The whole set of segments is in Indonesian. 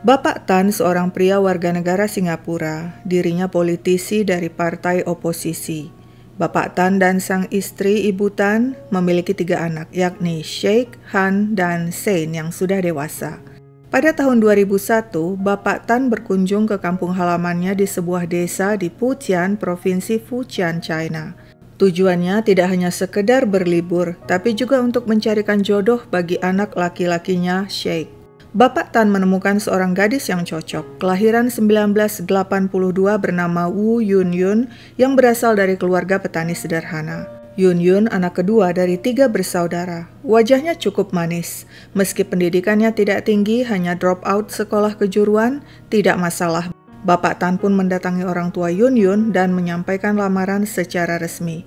Bapak Tan seorang pria warga negara Singapura, dirinya politisi dari partai oposisi. Bapak Tan dan sang istri Ibu Tan memiliki 3 anak, yakni Sheikh, Han, dan Sein yang sudah dewasa. Pada tahun 2001, Bapak Tan berkunjung ke kampung halamannya di sebuah desa di Fujian, Provinsi Fujian, China. Tujuannya tidak hanya sekedar berlibur, tapi juga untuk mencarikan jodoh bagi anak laki-lakinya, Sheikh. Bapak Tan menemukan seorang gadis yang cocok, kelahiran 1982 bernama Wu Yunyun yang berasal dari keluarga petani sederhana. Yunyun anak kedua dari 3 bersaudara. Wajahnya cukup manis. Meski pendidikannya tidak tinggi, hanya drop out sekolah kejuruan, tidak masalah. Bapak Tan pun mendatangi orang tua Yunyun dan menyampaikan lamaran secara resmi.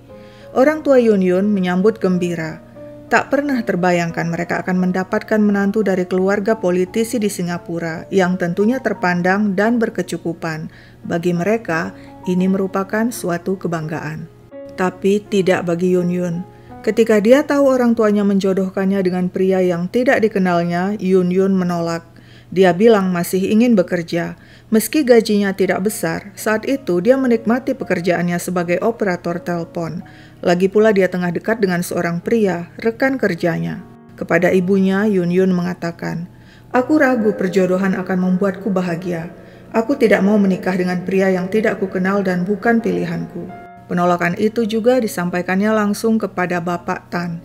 Orang tua Yunyun menyambut gembira. Tak pernah terbayangkan mereka akan mendapatkan menantu dari keluarga politisi di Singapura yang tentunya terpandang dan berkecukupan. Bagi mereka, ini merupakan suatu kebanggaan. Tapi tidak bagi Yunyun. Ketika dia tahu orang tuanya menjodohkannya dengan pria yang tidak dikenalnya, Yunyun menolak. Dia bilang masih ingin bekerja. Meski gajinya tidak besar, saat itu dia menikmati pekerjaannya sebagai operator telepon. Lagi pula dia tengah dekat dengan seorang pria, rekan kerjanya. Kepada ibunya, Yunyun mengatakan, "Aku ragu perjodohan akan membuatku bahagia. Aku tidak mau menikah dengan pria yang tidak kukenal dan bukan pilihanku." Penolakan itu juga disampaikannya langsung kepada Bapak Tan.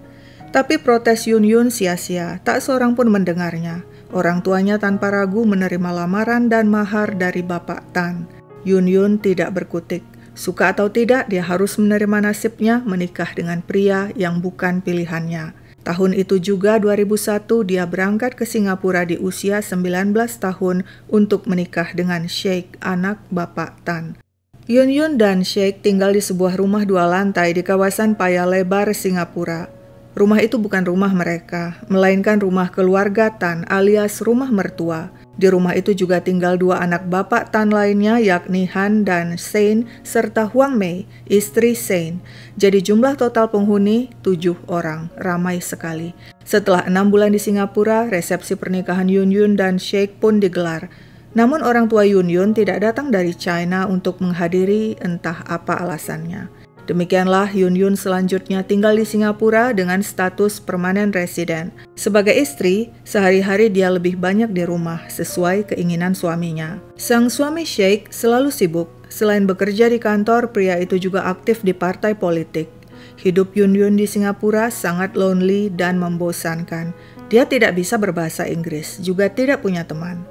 Tapi protes Yunyun sia-sia, tak seorang pun mendengarnya. Orang tuanya tanpa ragu menerima lamaran dan mahar dari Bapak Tan. Yunyun tidak berkutik. Suka atau tidak, dia harus menerima nasibnya menikah dengan pria yang bukan pilihannya. Tahun itu juga 2001 dia berangkat ke Singapura di usia 19 tahun untuk menikah dengan Sheikh, anak Bapak Tan. Yunyun dan Sheikh tinggal di sebuah rumah 2 lantai di kawasan Paya Lebar, Singapura. Rumah itu bukan rumah mereka, melainkan rumah keluarga Tan alias rumah mertua. Di rumah itu juga tinggal 2 anak Bapak Tan lainnya, yakni Han dan Sein, serta Huang Mei, istri Sein. Jadi jumlah total penghuni 7 orang, ramai sekali. Setelah 6 bulan di Singapura, resepsi pernikahan Yunyun dan Sheikh pun digelar. Namun orang tua Yunyun tidak datang dari China untuk menghadiri, entah apa alasannya. Demikianlah Yunyun selanjutnya tinggal di Singapura dengan status permanen residen. Sebagai istri, sehari-hari dia lebih banyak di rumah sesuai keinginan suaminya. Sang suami Sheikh selalu sibuk. Selain bekerja di kantor, pria itu juga aktif di partai politik. Hidup Yunyun di Singapura sangat lonely dan membosankan. Dia tidak bisa berbahasa Inggris, juga tidak punya teman.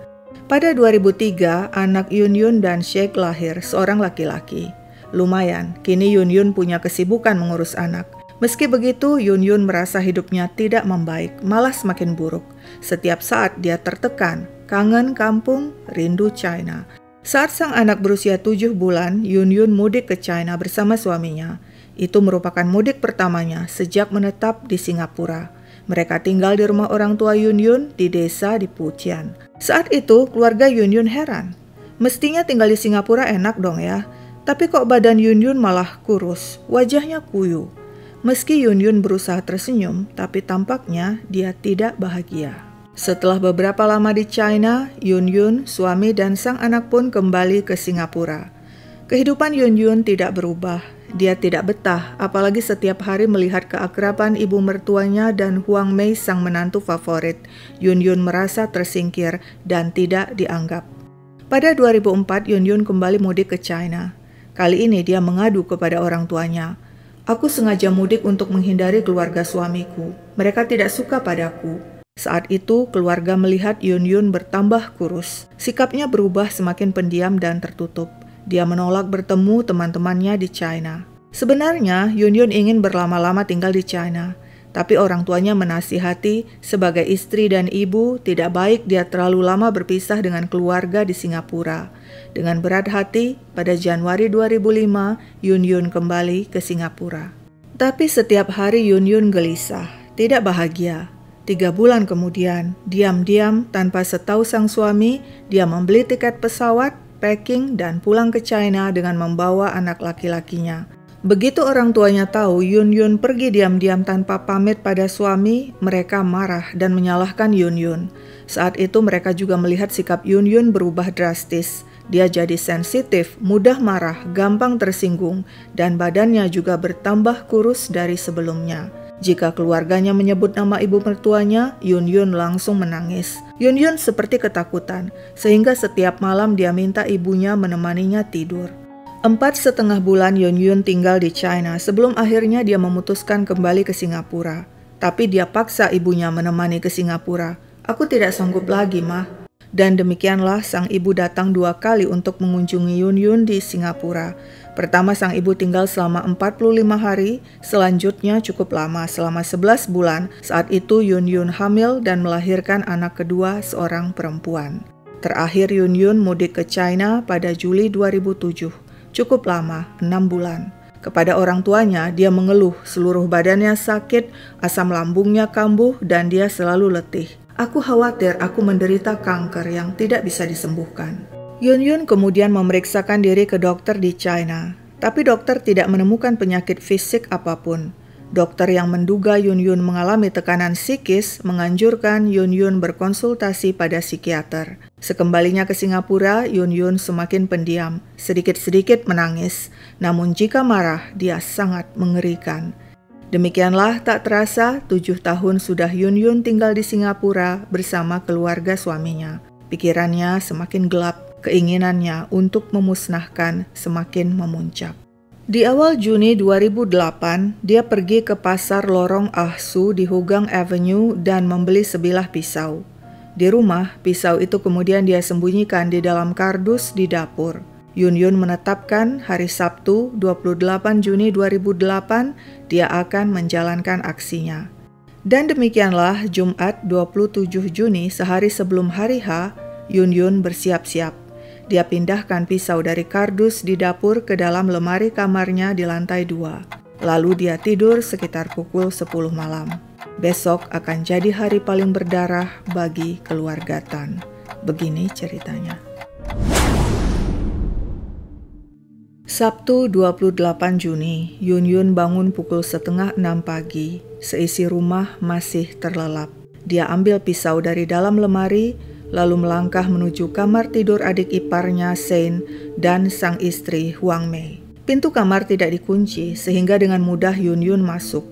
Pada 2003, anak Yunyun dan Sheikh lahir, seorang laki-laki. Lumayan, kini Yunyun punya kesibukan mengurus anak. Meski begitu, Yunyun merasa hidupnya tidak membaik, malah semakin buruk. Setiap saat dia tertekan, kangen kampung, rindu China. Saat sang anak berusia 7 bulan, Yunyun mudik ke China bersama suaminya. Itu merupakan mudik pertamanya sejak menetap di Singapura. Mereka tinggal di rumah orang tua Yunyun di desa di Fujian. Saat itu, keluarga Yunyun heran. Mestinya tinggal di Singapura enak dong ya. Tapi kok badan Yunyun malah kurus, wajahnya kuyu. Meski Yunyun berusaha tersenyum, tapi tampaknya dia tidak bahagia. Setelah beberapa lama di China, Yunyun, suami dan sang anak pun kembali ke Singapura. Kehidupan Yunyun tidak berubah. Dia tidak betah, apalagi setiap hari melihat keakraban ibu mertuanya dan Huang Mei sang menantu favorit. Yunyun merasa tersingkir dan tidak dianggap. Pada 2004, Yunyun kembali mudik ke China. Kali ini dia mengadu kepada orang tuanya. "Aku sengaja mudik untuk menghindari keluarga suamiku. Mereka tidak suka padaku." Saat itu, keluarga melihat Yunyun bertambah kurus. Sikapnya berubah semakin pendiam dan tertutup. Dia menolak bertemu teman-temannya di China. Sebenarnya, Yunyun ingin berlama-lama tinggal di China. Tapi orang tuanya menasihati, sebagai istri dan ibu, tidak baik dia terlalu lama berpisah dengan keluarga di Singapura. Dengan berat hati, pada Januari 2005, Yunyun kembali ke Singapura. Tapi setiap hari Yunyun gelisah, tidak bahagia. 3 bulan kemudian, diam-diam tanpa setahu sang suami, dia membeli tiket pesawat, packing, dan pulang ke China dengan membawa anak laki-lakinya. Begitu orang tuanya tahu Yun Yun pergi diam-diam tanpa pamit pada suami, mereka marah dan menyalahkan Yun Yun. Saat itu mereka juga melihat sikap Yun Yun berubah drastis. Dia jadi sensitif, mudah marah, gampang tersinggung, dan badannya juga bertambah kurus dari sebelumnya. Jika keluarganya menyebut nama ibu mertuanya, Yun Yun langsung menangis. Yun Yun seperti ketakutan, sehingga setiap malam dia minta ibunya menemaninya tidur. 4,5 bulan Yun Yun tinggal di China sebelum akhirnya dia memutuskan kembali ke Singapura. Tapi dia paksa ibunya menemani ke Singapura. "Aku tidak sanggup lagi, Mah." Dan demikianlah sang ibu datang 2 kali untuk mengunjungi Yun Yun di Singapura. Pertama sang ibu tinggal selama 45 hari, selanjutnya cukup lama selama 11 bulan. Saat itu Yun Yun hamil dan melahirkan anak kedua, seorang perempuan. Terakhir Yun Yun mudik ke China pada Juli 2007. Cukup lama, 6 bulan. Kepada orang tuanya, dia mengeluh seluruh badannya sakit, asam lambungnya kambuh, dan dia selalu letih. "Aku khawatir aku menderita kanker yang tidak bisa disembuhkan." Yun Yun kemudian memeriksakan diri ke dokter di China, tapi dokter tidak menemukan penyakit fisik apapun. Dokter yang menduga Yun Yun mengalami tekanan psikis menganjurkan Yun Yun berkonsultasi pada psikiater. Sekembalinya ke Singapura, Yun Yun semakin pendiam, sedikit-sedikit menangis. Namun jika marah, dia sangat mengerikan. Demikianlah tak terasa 7 tahun sudah Yun Yun tinggal di Singapura bersama keluarga suaminya. Pikirannya semakin gelap, keinginannya untuk memusnahkan semakin memuncak. Di awal Juni 2008, dia pergi ke pasar lorong Ah Soo di Hougang Avenue dan membeli sebilah pisau. Di rumah, pisau itu kemudian dia sembunyikan di dalam kardus di dapur. Yun Yun menetapkan hari Sabtu 28 Juni 2008 dia akan menjalankan aksinya. Dan demikianlah Jumat 27 Juni sehari sebelum hari H, Yun Yun bersiap-siap. Dia pindahkan pisau dari kardus di dapur ke dalam lemari kamarnya di lantai 2. Lalu dia tidur sekitar pukul 10 malam. Besok akan jadi hari paling berdarah bagi keluarga Tan. Begini ceritanya. Sabtu 28 Juni, Yun Yun bangun pukul 5:30 pagi. Seisi rumah masih terlelap. Dia ambil pisau dari dalam lemari, lalu melangkah menuju kamar tidur adik iparnya Sein dan sang istri Huang Mei. Pintu kamar tidak dikunci sehingga dengan mudah Yun Yun masuk.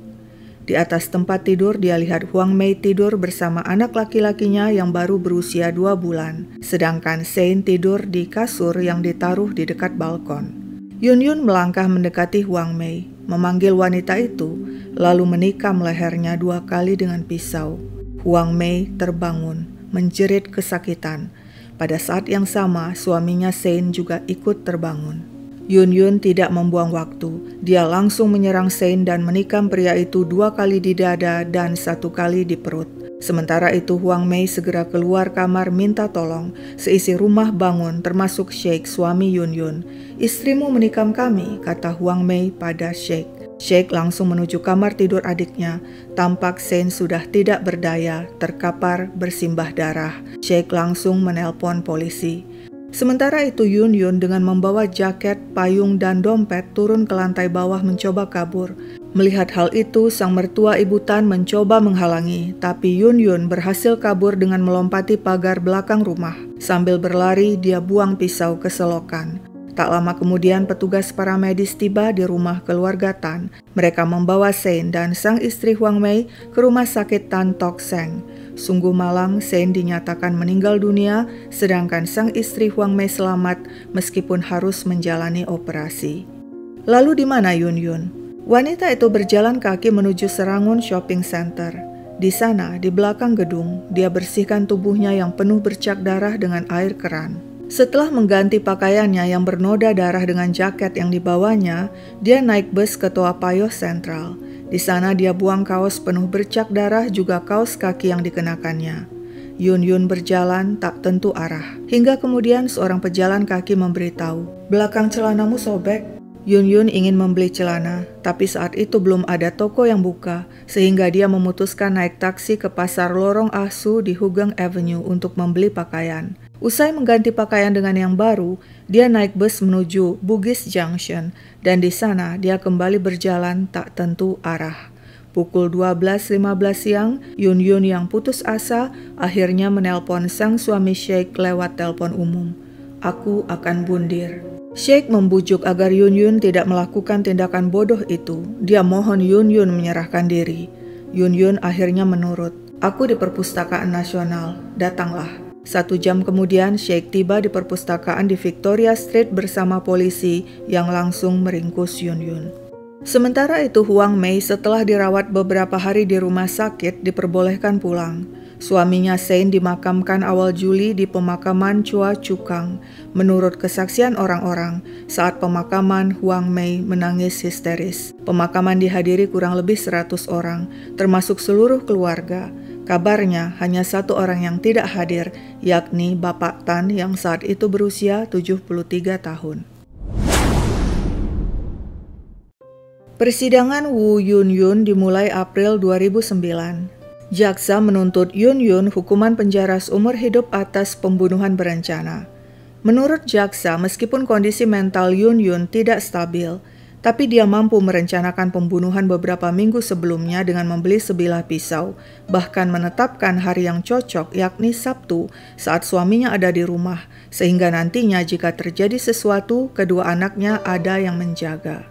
Di atas tempat tidur dia lihat Huang Mei tidur bersama anak laki-lakinya yang baru berusia 2 bulan. Sedangkan Sein tidur di kasur yang ditaruh di dekat balkon. Yun Yun melangkah mendekati Huang Mei, memanggil wanita itu, lalu menikam lehernya 2 kali dengan pisau. Huang Mei terbangun, menjerit kesakitan. Pada saat yang sama, suaminya Sein juga ikut terbangun. Yun Yun tidak membuang waktu. Dia langsung menyerang Sein dan menikam pria itu 2 kali di dada dan 1 kali di perut. Sementara itu Huang Mei segera keluar kamar minta tolong. Seisi rumah bangun, termasuk Sheikh, suami Yun Yun. "Istrimu menikam kami," kata Huang Mei pada Sheikh. Sheikh langsung menuju kamar tidur adiknya. Tampak Sein sudah tidak berdaya, terkapar bersimbah darah. Sheikh langsung menelpon polisi. Sementara itu Yun Yun dengan membawa jaket, payung, dan dompet turun ke lantai bawah mencoba kabur. Melihat hal itu, sang mertua Ibu Tan mencoba menghalangi, tapi Yun Yun berhasil kabur dengan melompati pagar belakang rumah. Sambil berlari, dia buang pisau ke selokan. Tak lama kemudian petugas paramedis tiba di rumah keluarga Tan. Mereka membawa Sein dan sang istri Huang Mei ke rumah sakit Tan Tock Seng. Sungguh malang, Sein dinyatakan meninggal dunia, sedangkan sang istri Huang Mei selamat meskipun harus menjalani operasi. Lalu di mana Yun Yun? Wanita itu berjalan kaki menuju Serangoon Shopping Center. Di sana, di belakang gedung, dia bersihkan tubuhnya yang penuh bercak darah dengan air keran. Setelah mengganti pakaiannya yang bernoda darah dengan jaket yang dibawanya, dia naik bus ke Toa Payoh Sentral. Di sana dia buang kaos penuh bercak darah juga kaos kaki yang dikenakannya. Yun Yun berjalan tak tentu arah. Hingga kemudian seorang pejalan kaki memberitahu, "Belakang celanamu sobek." Yun Yun ingin membeli celana, tapi saat itu belum ada toko yang buka, sehingga dia memutuskan naik taksi ke pasar lorong Ah Soo di Hougang Avenue untuk membeli pakaian. Usai mengganti pakaian dengan yang baru, dia naik bus menuju Bugis Junction dan di sana dia kembali berjalan tak tentu arah. Pukul 12.15 siang, Yun Yun yang putus asa akhirnya menelpon sang suami Sheikh lewat telepon umum. "Aku akan bundir." Sheikh membujuk agar Yun Yun tidak melakukan tindakan bodoh itu. Dia mohon Yun Yun menyerahkan diri. Yun Yun akhirnya menurut. "Aku di Perpustakaan Nasional, datanglah." 1 jam kemudian, Sheikh tiba di perpustakaan di Victoria Street bersama polisi yang langsung meringkus Yun Yun. Sementara itu, Huang Mei setelah dirawat beberapa hari di rumah sakit diperbolehkan pulang. Suaminya Sein dimakamkan awal Juli di pemakaman Chua Chu Kang. Menurut kesaksian orang-orang, saat pemakaman Huang Mei menangis histeris. Pemakaman dihadiri kurang lebih 100 orang, termasuk seluruh keluarga. Kabarnya hanya 1 orang yang tidak hadir, yakni Bapak Tan yang saat itu berusia 73 tahun. Persidangan Wu Yun Yun dimulai April 2009. Jaksa menuntut Yun Yun hukuman penjara seumur hidup atas pembunuhan berencana. Menurut jaksa, meskipun kondisi mental Yun Yun tidak stabil, tapi dia mampu merencanakan pembunuhan beberapa minggu sebelumnya dengan membeli sebilah pisau, bahkan menetapkan hari yang cocok yakni Sabtu saat suaminya ada di rumah, sehingga nantinya jika terjadi sesuatu, kedua anaknya ada yang menjaga.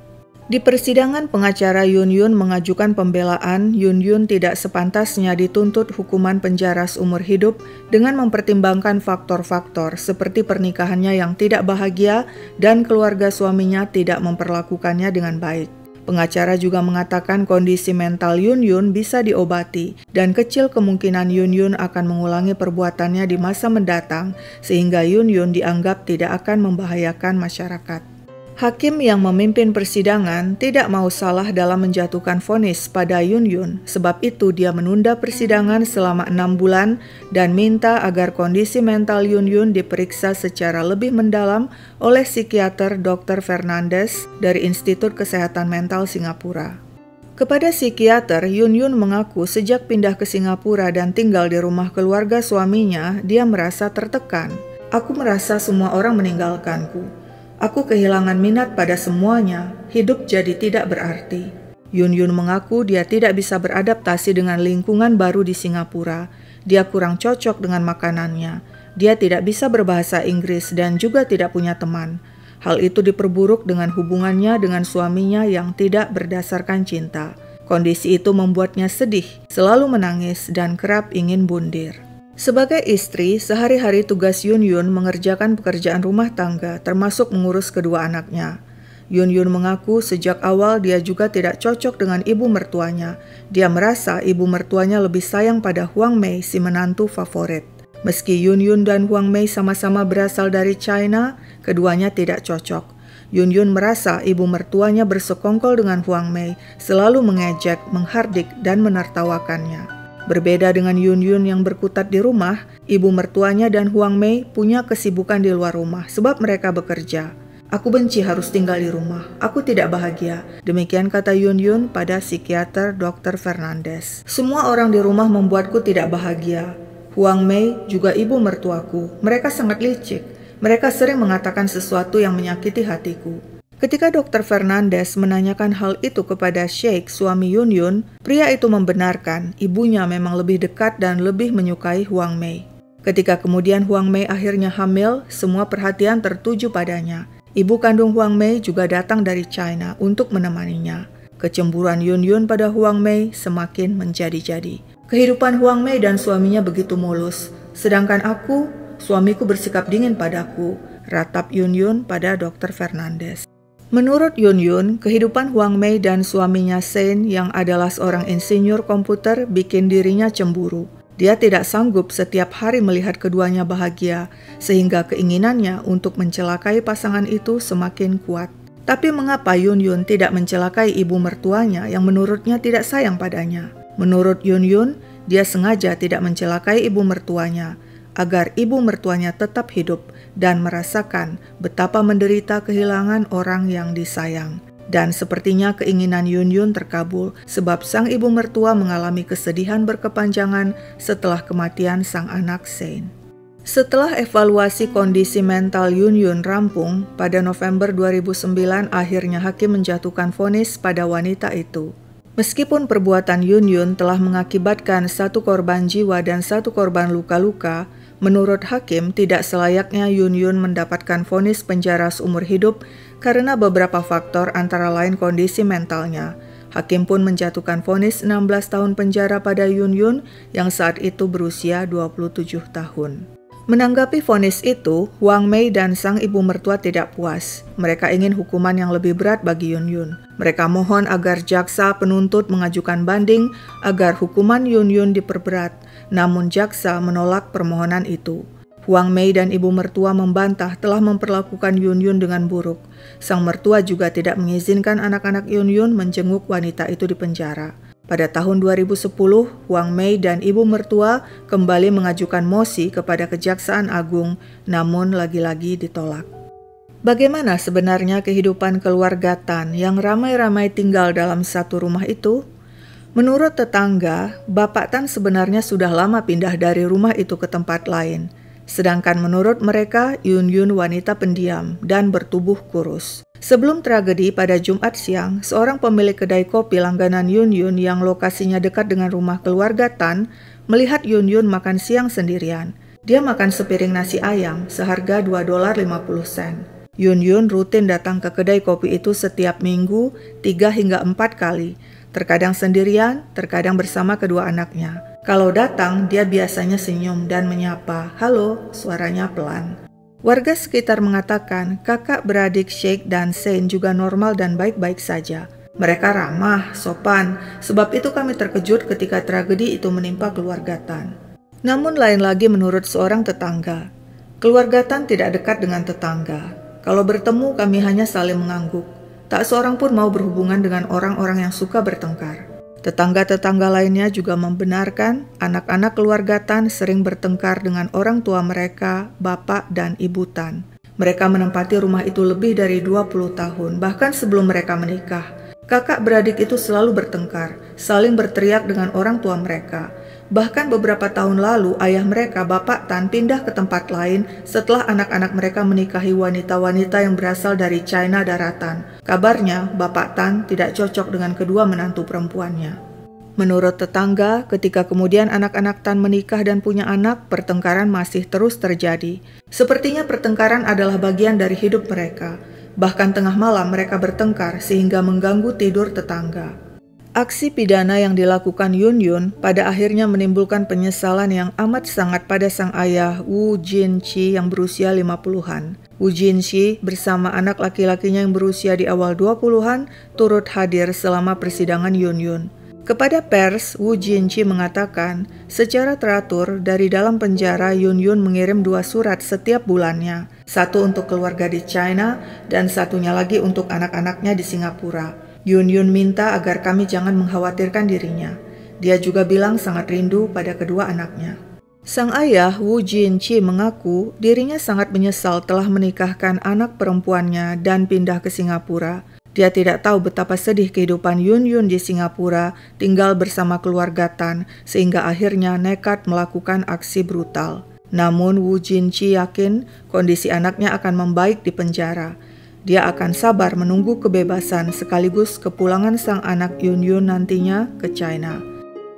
Di persidangan, pengacara Yun Yun mengajukan pembelaan Yun Yun tidak sepantasnya dituntut hukuman penjara seumur hidup dengan mempertimbangkan faktor-faktor seperti pernikahannya yang tidak bahagia dan keluarga suaminya tidak memperlakukannya dengan baik. Pengacara juga mengatakan kondisi mental Yun Yun bisa diobati dan kecil kemungkinan Yun Yun akan mengulangi perbuatannya di masa mendatang sehingga Yun Yun dianggap tidak akan membahayakan masyarakat. Hakim yang memimpin persidangan tidak mau salah dalam menjatuhkan vonis pada Yun Yun, sebab itu dia menunda persidangan selama 6 bulan dan minta agar kondisi mental Yun Yun diperiksa secara lebih mendalam oleh psikiater Dr. Fernandes dari Institut Kesehatan Mental Singapura. Kepada psikiater, Yun Yun mengaku sejak pindah ke Singapura dan tinggal di rumah keluarga suaminya, dia merasa tertekan. "Aku merasa semua orang meninggalkanku. Aku kehilangan minat pada semuanya, hidup jadi tidak berarti." Yun Yun mengaku dia tidak bisa beradaptasi dengan lingkungan baru di Singapura. Dia kurang cocok dengan makanannya. Dia tidak bisa berbahasa Inggris dan juga tidak punya teman. Hal itu diperburuk dengan hubungannya dengan suaminya yang tidak berdasarkan cinta. Kondisi itu membuatnya sedih, selalu menangis dan kerap ingin bundir. Sebagai istri, sehari-hari tugas Yun Yun mengerjakan pekerjaan rumah tangga, termasuk mengurus kedua anaknya. Yun Yun mengaku sejak awal dia juga tidak cocok dengan ibu mertuanya. Dia merasa ibu mertuanya lebih sayang pada Huang Mei, si menantu favorit. Meski Yun Yun dan Huang Mei sama-sama berasal dari China, keduanya tidak cocok. Yun Yun merasa ibu mertuanya bersekongkol dengan Huang Mei, selalu mengejek, menghardik, dan menertawakannya. Berbeda dengan Yun Yun yang berkutat di rumah, ibu mertuanya dan Huang Mei punya kesibukan di luar rumah sebab mereka bekerja. "Aku benci harus tinggal di rumah. Aku tidak bahagia." Demikian kata Yun Yun pada psikiater Dr. Fernandes. "Semua orang di rumah membuatku tidak bahagia. Huang Mei juga ibu mertuaku. Mereka sangat licik. Mereka sering mengatakan sesuatu yang menyakiti hatiku." Ketika Dr. Fernandes menanyakan hal itu kepada Sheikh, suami Yun Yun, pria itu membenarkan ibunya memang lebih dekat dan lebih menyukai Huang Mei. Ketika kemudian Huang Mei akhirnya hamil, semua perhatian tertuju padanya. Ibu kandung Huang Mei juga datang dari China untuk menemaninya. Kecemburuan Yun Yun pada Huang Mei semakin menjadi-jadi. "Kehidupan Huang Mei dan suaminya begitu mulus, sedangkan aku, suamiku bersikap dingin padaku," ratap Yun Yun pada Dr. Fernandes. Menurut Yun Yun, kehidupan Huang Mei dan suaminya Sein yang adalah seorang insinyur komputer bikin dirinya cemburu. Dia tidak sanggup setiap hari melihat keduanya bahagia, sehingga keinginannya untuk mencelakai pasangan itu semakin kuat. Tapi mengapa Yun Yun tidak mencelakai ibu mertuanya yang menurutnya tidak sayang padanya? Menurut Yun Yun, dia sengaja tidak mencelakai ibu mertuanya, agar ibu mertuanya tetap hidup dan merasakan betapa menderita kehilangan orang yang disayang. Dan sepertinya keinginan Yun Yun terkabul sebab sang ibu mertua mengalami kesedihan berkepanjangan setelah kematian sang anak Sein. Setelah evaluasi kondisi mental Yun Yun rampung, pada November 2009 akhirnya hakim menjatuhkan vonis pada wanita itu. Meskipun perbuatan Yun Yun telah mengakibatkan 1 korban jiwa dan 1 korban luka-luka, menurut hakim tidak selayaknya Yun Yun mendapatkan vonis penjara seumur hidup karena beberapa faktor antara lain kondisi mentalnya. Hakim pun menjatuhkan vonis 16 tahun penjara pada Yun Yun yang saat itu berusia 27 tahun. Menanggapi vonis itu, Wang Mei dan sang ibu mertua tidak puas. Mereka ingin hukuman yang lebih berat bagi Yun Yun. Mereka mohon agar jaksa penuntut mengajukan banding agar hukuman Yun Yun diperberat, namun jaksa menolak permohonan itu. Wang Mei dan ibu mertua membantah telah memperlakukan Yun Yun dengan buruk. Sang mertua juga tidak mengizinkan anak-anak Yun Yun menjenguk wanita itu di penjara. Pada tahun 2010, Wang Mei dan ibu mertua kembali mengajukan mosi kepada Kejaksaan Agung, namun lagi-lagi ditolak. Bagaimana sebenarnya kehidupan keluarga Tan yang ramai-ramai tinggal dalam satu rumah itu? Menurut tetangga, Bapak Tan sebenarnya sudah lama pindah dari rumah itu ke tempat lain. Sedangkan menurut mereka, Yun Yun wanita pendiam dan bertubuh kurus. Sebelum tragedi pada Jumat siang, seorang pemilik kedai kopi langganan Yun Yun yang lokasinya dekat dengan rumah keluarga Tan melihat Yun Yun makan siang sendirian. Dia makan sepiring nasi ayam seharga $2.50. Yun Yun rutin datang ke kedai kopi itu setiap minggu 3 hingga 4 kali. Terkadang sendirian, terkadang bersama kedua anaknya. Kalau datang, dia biasanya senyum dan menyapa, "Halo," suaranya pelan. Warga sekitar mengatakan kakak beradik Sheikh dan Sein juga normal dan baik-baik saja. Mereka ramah, sopan, sebab itu kami terkejut ketika tragedi itu menimpa keluarga Tan. Namun lain lagi menurut seorang tetangga. Keluarga Tan tidak dekat dengan tetangga. Kalau bertemu kami hanya saling mengangguk. Tak seorang pun mau berhubungan dengan orang-orang yang suka bertengkar. Tetangga-tetangga lainnya juga membenarkan anak-anak keluarga Tan sering bertengkar dengan orang tua mereka, bapak dan ibu Tan. Mereka menempati rumah itu lebih dari 20 tahun, bahkan sebelum mereka menikah. Kakak beradik itu selalu bertengkar, saling berteriak dengan orang tua mereka. Bahkan beberapa tahun lalu ayah mereka, Bapak Tan, pindah ke tempat lain setelah anak-anak mereka menikahi wanita-wanita yang berasal dari China daratan. Kabarnya Bapak Tan tidak cocok dengan kedua menantu perempuannya. Menurut tetangga, ketika kemudian anak-anak Tan menikah dan punya anak, pertengkaran masih terus terjadi. Sepertinya pertengkaran adalah bagian dari hidup mereka. Bahkan tengah malam mereka bertengkar sehingga mengganggu tidur tetangga. Aksi pidana yang dilakukan Yun Yun pada akhirnya menimbulkan penyesalan yang amat sangat pada sang ayah Wu Jinqi yang berusia 50-an. Wu Jinqi bersama anak laki-lakinya yang berusia di awal 20-an turut hadir selama persidangan Yun Yun. Kepada pers, Wu Jinqi mengatakan, secara teratur dari dalam penjara Yun Yun mengirim 2 surat setiap bulannya, satu untuk keluarga di China dan satunya lagi untuk anak-anaknya di Singapura. Yun Yun minta agar kami jangan mengkhawatirkan dirinya. Dia juga bilang sangat rindu pada kedua anaknya. Sang ayah Wu Jinqi mengaku dirinya sangat menyesal telah menikahkan anak perempuannya dan pindah ke Singapura. Dia tidak tahu betapa sedih kehidupan Yun Yun di Singapura tinggal bersama keluarga Tan sehingga akhirnya nekat melakukan aksi brutal. Namun Wu Jinqi yakin kondisi anaknya akan membaik di penjara. Dia akan sabar menunggu kebebasan sekaligus kepulangan sang anak Yun Yun nantinya ke China.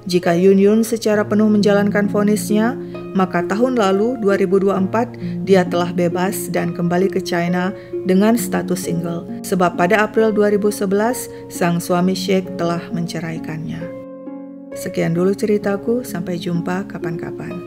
Jika Yun Yun secara penuh menjalankan vonisnya, maka tahun lalu 2024 dia telah bebas dan kembali ke China dengan status single. Sebab pada April 2011 sang suami Sheikh telah menceraikannya. Sekian dulu ceritaku, sampai jumpa kapan-kapan.